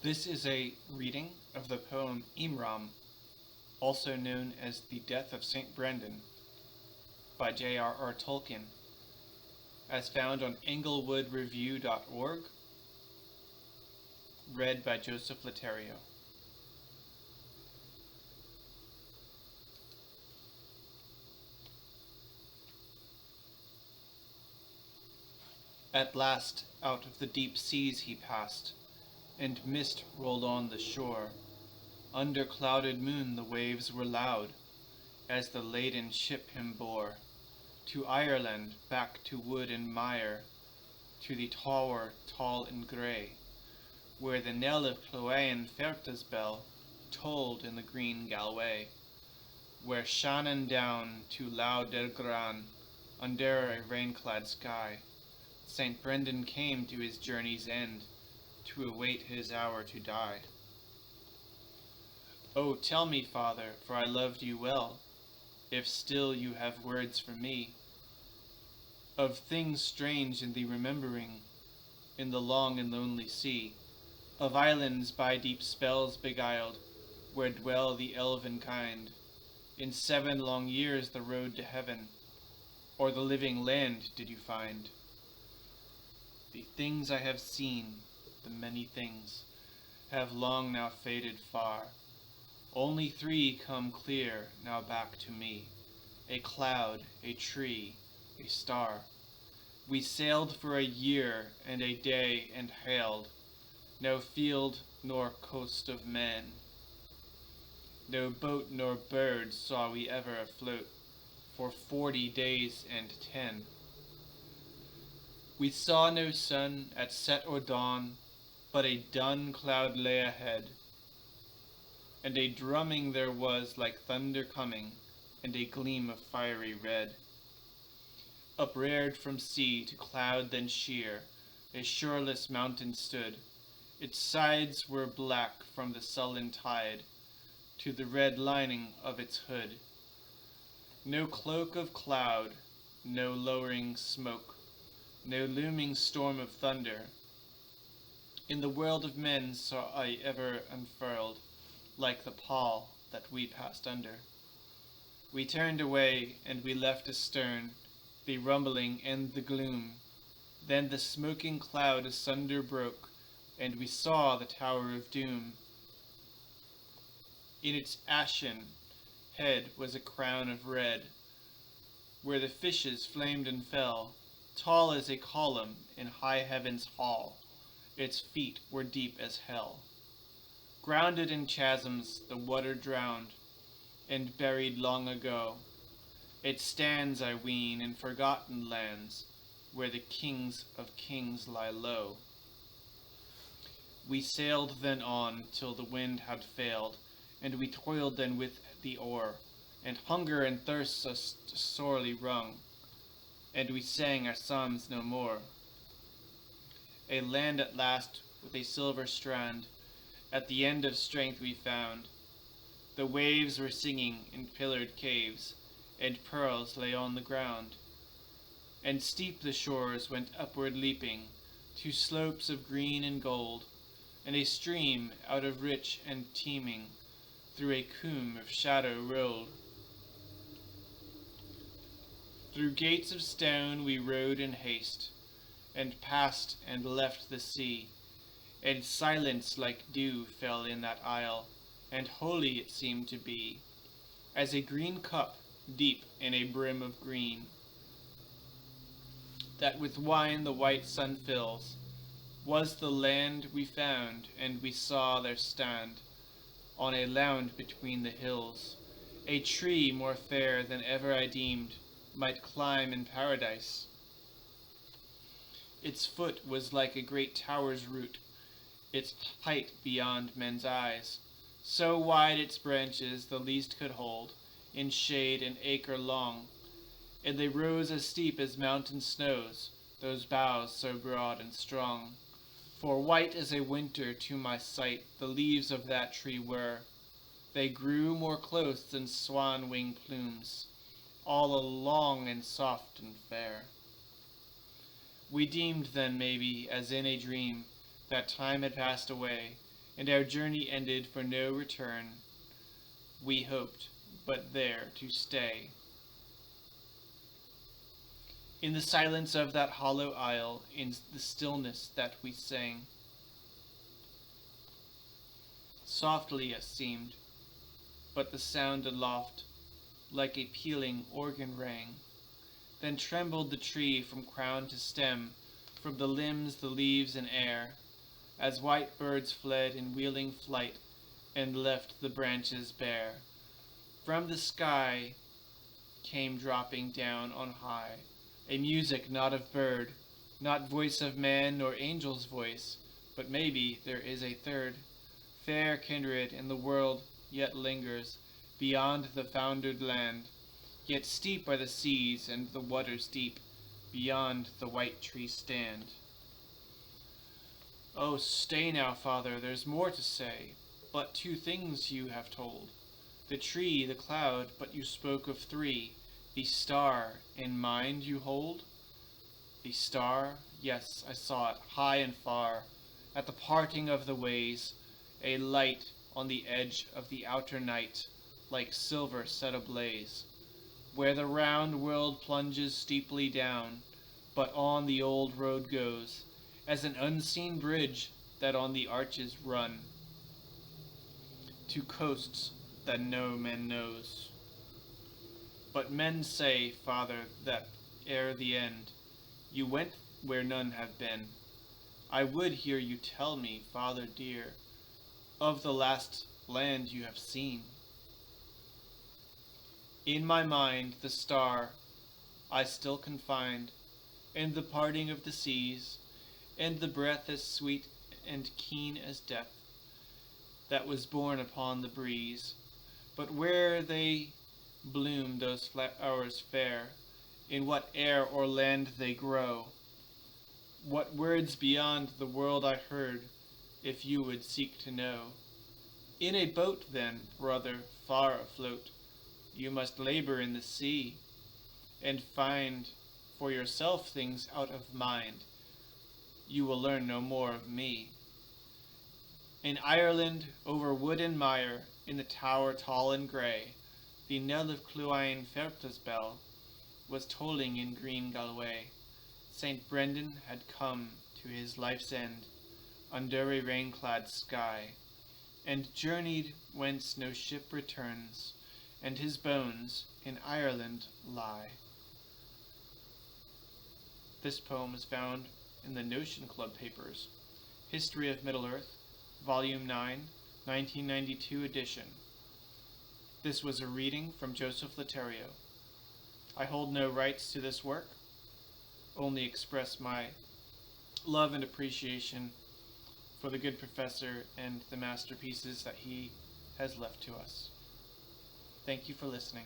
This is a reading of the poem Imram, also known as The Death of St. Brendan, by JRR Tolkien, as found on englewoodreview.org, read by Joseph Letterio. At last out of the deep seas he passed, and mist rolled on the shore. Under clouded moon the waves were loud, as the laden ship him bore. To Ireland, back to wood and mire, to the tower tall and grey, where the knell of Cloain Ferta's bell tolled in the green Galway, where Shannon down to Lough Dergran, under a rain-clad sky, St. Brendan came to his journey's end, to await his hour to die. Oh, tell me, Father, for I loved you well, if still you have words for me, of things strange in the remembering, in the long and lonely sea, of islands by deep spells beguiled, where dwell the elven kind, in 7 long years the road to heaven, or the living land did you find? The things I have seen, the many things, have long now faded far. Only 3 come clear now back to me, a cloud, a tree, a star. We sailed for a year and a day and hailed, no field nor coast of men. No boat nor bird saw we ever afloat, for 40 days and 10. We saw no sun at set or dawn, but a dun cloud lay ahead, and a drumming there was like thunder coming, and a gleam of fiery red. Upreared from sea to cloud then sheer, a shoreless mountain stood. Its sides were black from the sullen tide, to the red lining of its hood. No cloak of cloud, no lowering smoke, no looming storm of thunder, in the world of men saw I ever unfurled, like the pall that we passed under. We turned away, and we left astern the rumbling and the gloom. Then the smoking cloud asunder broke, and we saw the Tower of Doom. In its ashen head was a crown of red, where the fishes flamed and fell, tall as a column in high heaven's hall. Its feet were deep as hell. Grounded in chasms, the water drowned, and buried long ago. It stands, I ween, in forgotten lands, where the kings of kings lie low. We sailed then on till the wind had failed, and we toiled then with the oar, and hunger and thirst us sorely wrung, and we sang our psalms no more. A land at last with a silver strand, at the end of strength we found. The waves were singing in pillared caves, and pearls lay on the ground. And steep the shores went upward leaping, to slopes of green and gold, and a stream out of rich and teeming, through a combe of shadow rolled. Through gates of stone we rode in haste, and passed and left the sea, and silence like dew fell in that isle, and holy it seemed to be, as a green cup deep in a brim of green, that with wine the white sun fills, was the land we found, and we saw there stand, on a lound between the hills, a tree more fair than ever I deemed might climb in paradise. Its foot was like a great tower's root, its height beyond men's eyes, so wide its branches the least could hold, in shade an acre long, and they rose as steep as mountain snows, those boughs so broad and strong. For white as a winter to my sight the leaves of that tree were, they grew more close than swan-wing plumes, all long and soft and fair. We deemed then, maybe, as in a dream, that time had passed away, and our journey ended for no return. We hoped, but there to stay. In the silence of that hollow isle, in the stillness that we sang, softly it seemed, but the sound aloft, like a pealing organ rang. Then trembled the tree from crown to stem, from the limbs, the leaves, and air, as white birds fled in wheeling flight, and left the branches bare. From the sky came dropping down on high a music not of bird, not voice of man nor angel's voice, but maybe there is a third. Fair kindred in the world yet lingers, beyond the foundered land, yet steep are the seas and the waters deep, beyond the white trees stand. Oh, stay now, Father, there's more to say, but two things you have told. The tree, the cloud, but you spoke of three. The star, in mind you hold? The star, yes, I saw it, high and far, at the parting of the ways, a light on the edge of the outer night, like silver set ablaze, where the round world plunges steeply down, but on the old road goes, as an unseen bridge that on the arches run, to coasts that no man knows. But men say, Father, that ere the end, you went where none have been. I would hear you tell me, Father dear, of the last land you have seen. In my mind the star I still can find, and the parting of the seas, and the breath as sweet and keen as death, that was borne upon the breeze. But where they bloom those flowers fair, in what air or land they grow, what words beyond the world I heard, if you would seek to know. In a boat then, brother, far afloat, you must labor in the sea, and find for yourself things out of mind. You will learn no more of me. In Ireland, over wood and mire, in the tower tall and grey, the knell of Clúine Ferta's bell was tolling in green Galway. St. Brendan had come to his life's end under a rain-clad sky, and journeyed whence no ship returns, and his bones in Ireland lie. This poem is found in the Notion Club Papers, History of Middle-earth, Volume 9, 1992 edition. This was a reading from Joseph Letterio. I hold no rights to this work, only express my love and appreciation for the good professor and the masterpieces that he has left to us. Thank you for listening.